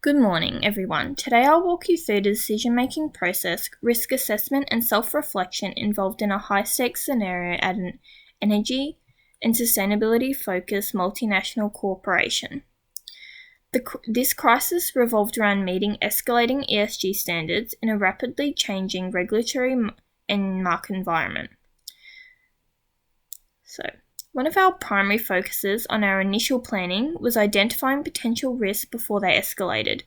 Good morning, everyone. Today I'll walk you through the decision-making process, risk assessment and self-reflection involved in a high-stakes scenario at an energy and sustainability-focused multinational corporation. This crisis revolved around meeting escalating ESG standards in a rapidly changing regulatory and market environment. One of our primary focuses on our initial planning was identifying potential risks before they escalated.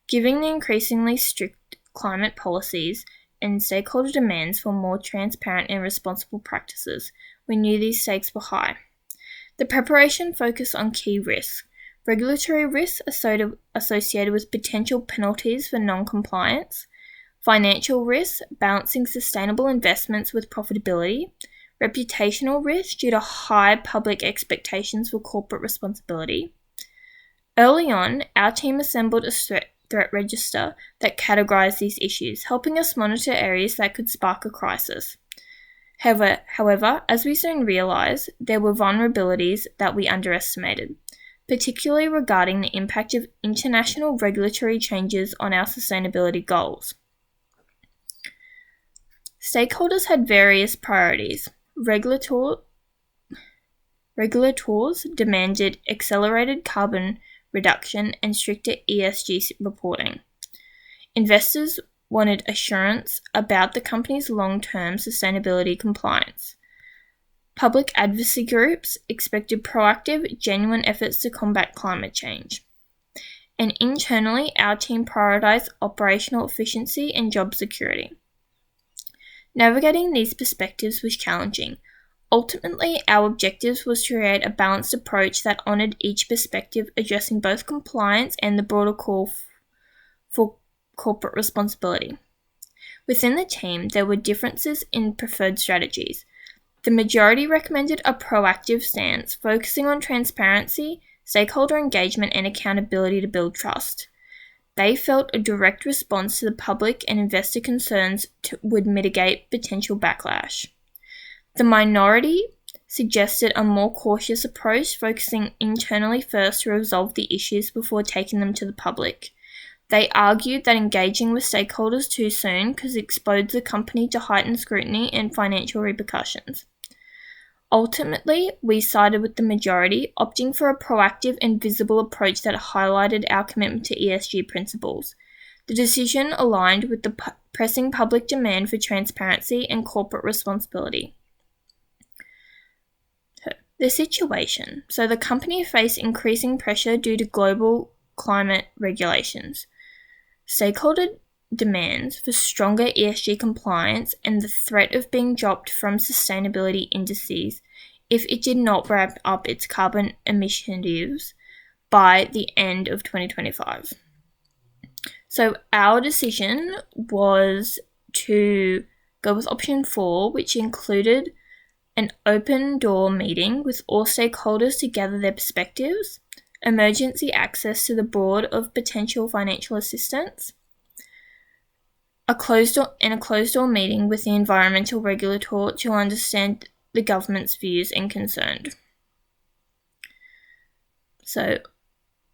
Given the increasingly strict climate policies and stakeholder demands for more transparent and responsible practices, we knew these stakes were high. The preparation focused on key risks. Regulatory risks associated with potential penalties for non-compliance, financial risks, balancing sustainable investments with profitability, reputational risk due to high public expectations for corporate responsibility. Early on, our team assembled a threat register that categorized these issues, helping us monitor areas that could spark a crisis. However, as we soon realized, there were vulnerabilities that we underestimated, particularly regarding the impact of international regulatory changes on our sustainability goals. Stakeholders had various priorities. Regulators demanded accelerated carbon reduction and stricter ESG reporting. Investors wanted assurance about the company's long-term sustainability compliance. Public advocacy groups expected proactive, genuine efforts to combat climate change. And internally, our team prioritized operational efficiency and job security. Navigating these perspectives was challenging. Ultimately, our objective was to create a balanced approach that honored each perspective, addressing both compliance and the broader call for corporate responsibility. Within the team, there were differences in preferred strategies. The majority recommended a proactive stance, focusing on transparency, stakeholder engagement, and accountability to build trust. They felt a direct response to the public and investor concerns would mitigate potential backlash. The minority suggested a more cautious approach, focusing internally first to resolve the issues before taking them to the public. They argued that engaging with stakeholders too soon could expose the company to heightened scrutiny and financial repercussions. Ultimately, we sided with the majority, opting for a proactive and visible approach that highlighted our commitment to ESG principles. The decision aligned with the pressing public demand for transparency and corporate responsibility. The situation. So the company faced increasing pressure due to global climate regulations, stakeholder demands for stronger ESG compliance, and the threat of being dropped from sustainability indices if it did not wrap up its carbon emissions by the end of 2025. So our decision was to go with option 4, which included an open door meeting with all stakeholders to gather their perspectives, emergency access to the board of potential financial assistance, a closed door meeting with the environmental regulator to understand the government's views and concerns. So,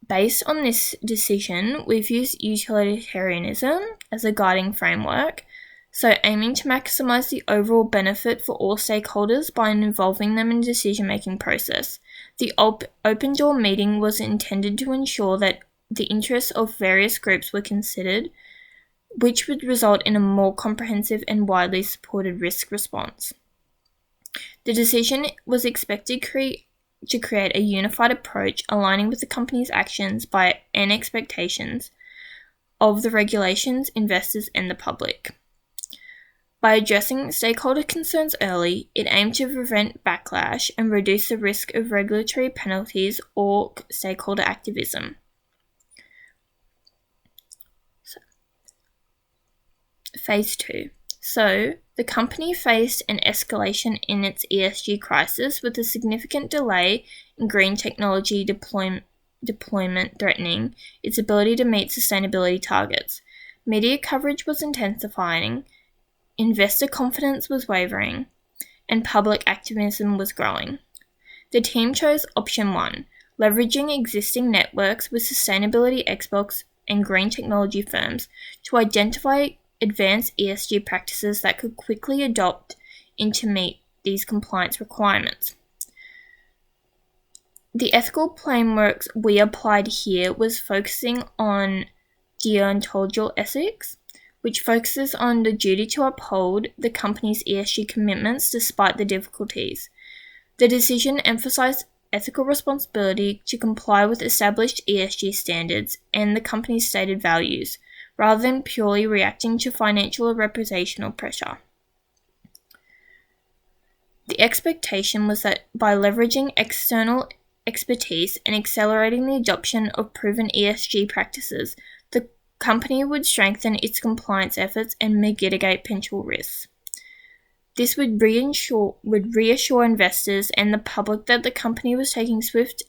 based on this decision, we've used utilitarianism as a guiding framework, so aiming to maximize the overall benefit for all stakeholders by involving them in the decision-making process. The open door meeting was intended to ensure that the interests of various groups were considered, which would result in a more comprehensive and widely supported risk response. The decision was expected to create a unified approach aligning with the company's actions and expectations of the regulations, investors, and the public. By addressing stakeholder concerns early, it aimed to prevent backlash and reduce the risk of regulatory penalties or stakeholder activism. Phase 2. So, the company faced an escalation in its ESG crisis with a significant delay in green technology deployment threatening its ability to meet sustainability targets. Media coverage was intensifying, investor confidence was wavering, and public activism was growing. The team chose option 1, leveraging existing networks with sustainability and green technology firms to identify advanced ESG practices that could quickly adopt and to meet these compliance requirements. The ethical frameworks we applied here was focusing on deontological ethics, which focuses on the duty to uphold the company's ESG commitments despite the difficulties. The decision emphasized ethical responsibility to comply with established ESG standards and the company's stated values, rather than purely reacting to financial or reputational pressure. The expectation was that by leveraging external expertise and accelerating the adoption of proven ESG practices, the company would strengthen its compliance efforts and mitigate potential risks. This would reassure investors and the public that the company was taking swift,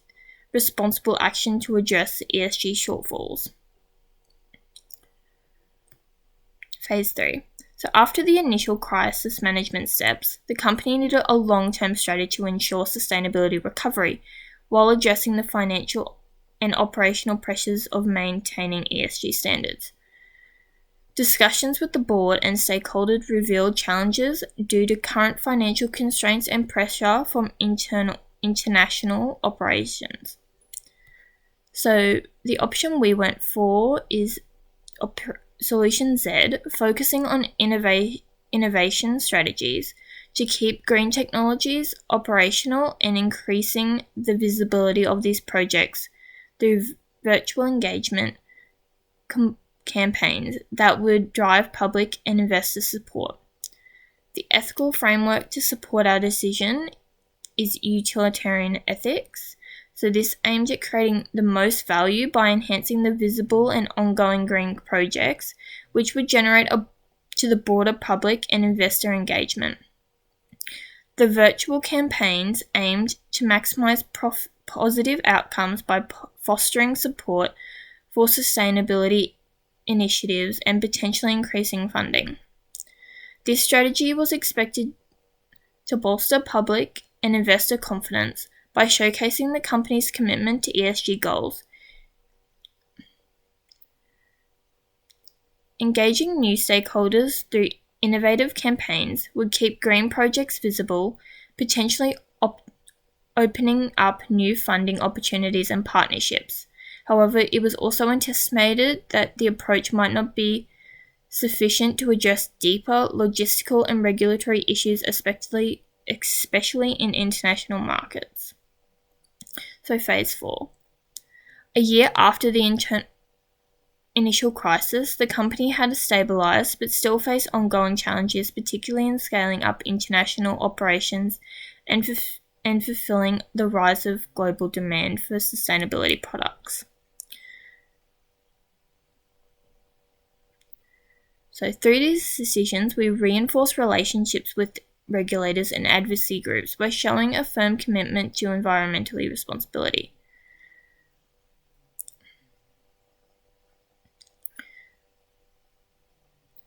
responsible action to address the ESG shortfalls. Phase 3. So after the initial crisis management steps, the company needed a long-term strategy to ensure sustainability recovery while addressing the financial and operational pressures of maintaining ESG standards. Discussions with the board and stakeholders revealed challenges due to current financial constraints and pressure from international operations. So the option we went for is Solution Z, focusing on innovation strategies to keep green technologies operational and increasing the visibility of these projects through virtual engagement campaigns that would drive public and investor support. The ethical framework to support our decision is utilitarian ethics. So this aims at creating the most value by enhancing the visible and ongoing green projects, which would generate to the broader public and investor engagement. The virtual campaigns aimed to maximize positive outcomes by fostering support for sustainability initiatives and potentially increasing funding. This strategy was expected to bolster public and investor confidence by showcasing the company's commitment to ESG goals. Engaging new stakeholders through innovative campaigns would keep green projects visible, potentially opening up new funding opportunities and partnerships. However, it was also anticipated that the approach might not be sufficient to address deeper logistical and regulatory issues, especially in international markets. So Phase 4. A year after the initial crisis, the company had stabilized but still faced ongoing challenges, particularly in scaling up international operations and fulfilling the rise of global demand for sustainability products. So through these decisions, we reinforce relationships with regulators and advocacy groups by showing a firm commitment to environmental responsibility.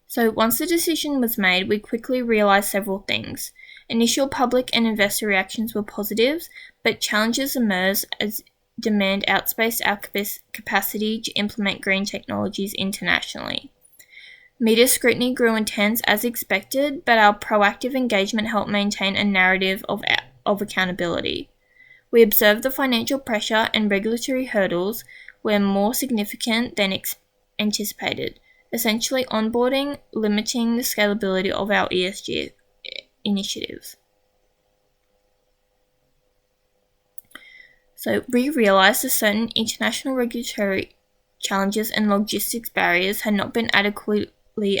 So once the decision was made, we quickly realized several things. Initial public and investor reactions were positives, but challenges emerged as demand outspaced our capacity to implement green technologies internationally. Media scrutiny grew intense as expected, but our proactive engagement helped maintain a narrative of accountability. We observed the financial pressure and regulatory hurdles were more significant than anticipated, essentially onboarding, limiting the scalability of our ESG initiatives. So we realized that certain international regulatory challenges and logistics barriers had not been adequately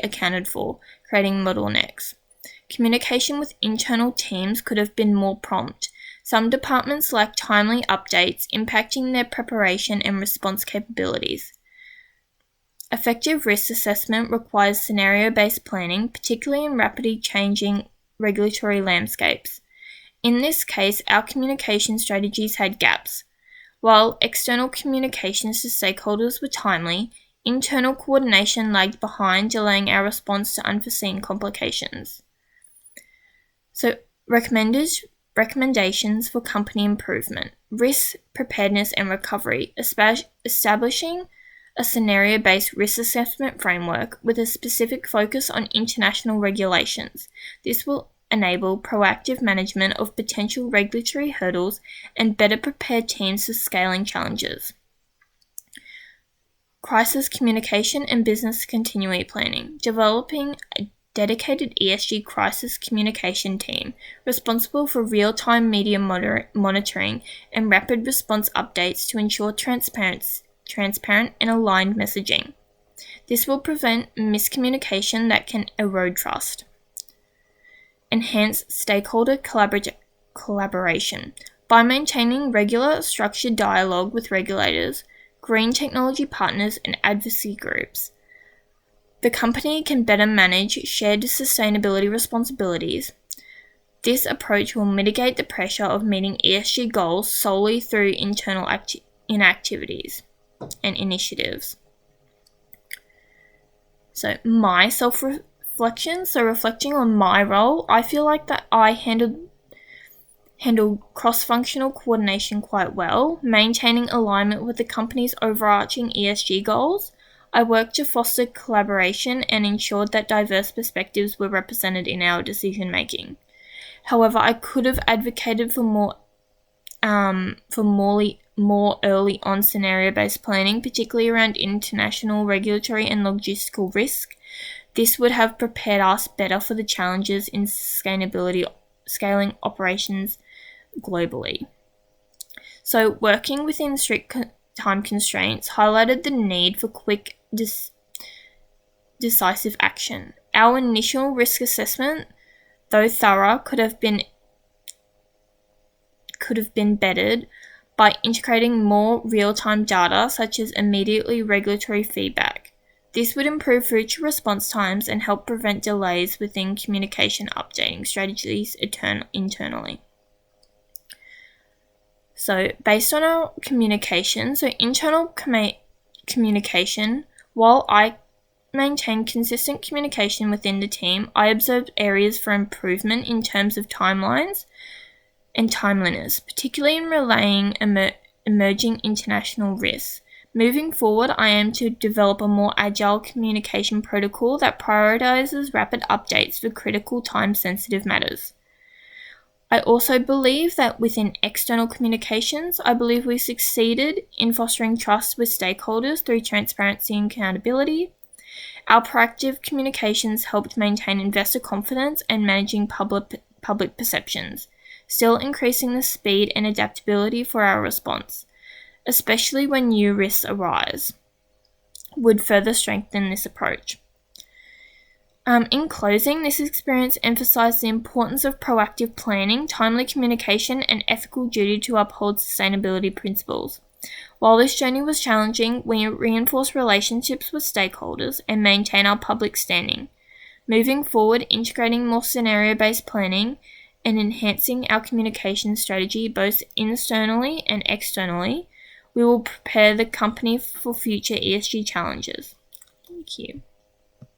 accounted for, creating bottlenecks. Communication with internal teams could have been more prompt. Some departments lacked timely updates, impacting their preparation and response capabilities. Effective risk assessment requires scenario-based planning, particularly in rapidly changing regulatory landscapes. In this case, our communication strategies had gaps. While external communications to stakeholders were timely, internal coordination lagged behind, delaying our response to unforeseen complications. So, recommendations for company improvement: risk, preparedness, and recovery, establishing a scenario-based risk assessment framework with a specific focus on international regulations. This will enable proactive management of potential regulatory hurdles and better prepare teams for scaling challenges. Crisis communication and business continuity planning. Developing a dedicated ESG crisis communication team responsible for real-time media monitoring and rapid response updates to ensure transparent and aligned messaging. This will prevent miscommunication that can erode trust. Enhance stakeholder collaboration. By maintaining regular, structured dialogue with regulators, green technology partners, and advocacy groups, the company can better manage shared sustainability responsibilities. This approach will mitigate the pressure of meeting ESG goals solely through internal inactivities and initiatives. So my self-reflection, reflecting on my role, I feel like that I handled cross-functional coordination quite well, maintaining alignment with the company's overarching ESG goals. I worked to foster collaboration and ensured that diverse perspectives were represented in our decision-making. However, I could have advocated for more early on scenario-based planning, particularly around international regulatory and logistical risk. This would have prepared us better for the challenges in scaling operations globally. So, working within strict time constraints highlighted the need for quick, decisive action. Our initial risk assessment, though thorough, could have been bettered by integrating more real-time data, such as immediately regulatory feedback. This would improve future response times and help prevent delays within communication updating strategies internally. So, based on our communication, internal communication, while I maintained consistent communication within the team, I observed areas for improvement in terms of timelines and timeliness, particularly in relaying emerging international risks. Moving forward, I am to develop a more agile communication protocol that prioritizes rapid updates for critical time-sensitive matters. I also believe that within external communications, I believe we succeeded in fostering trust with stakeholders through transparency and accountability. Our proactive communications helped maintain investor confidence and managing public perceptions, still increasing the speed and adaptability for our response, especially when new risks arise, would further strengthen this approach. In closing, this experience emphasized the importance of proactive planning, timely communication, and ethical duty to uphold sustainability principles. While this journey was challenging, we reinforced relationships with stakeholders and maintained our public standing. Moving forward, integrating more scenario-based planning and enhancing our communication strategy both internally and externally, we will prepare the company for future ESG challenges. Thank you.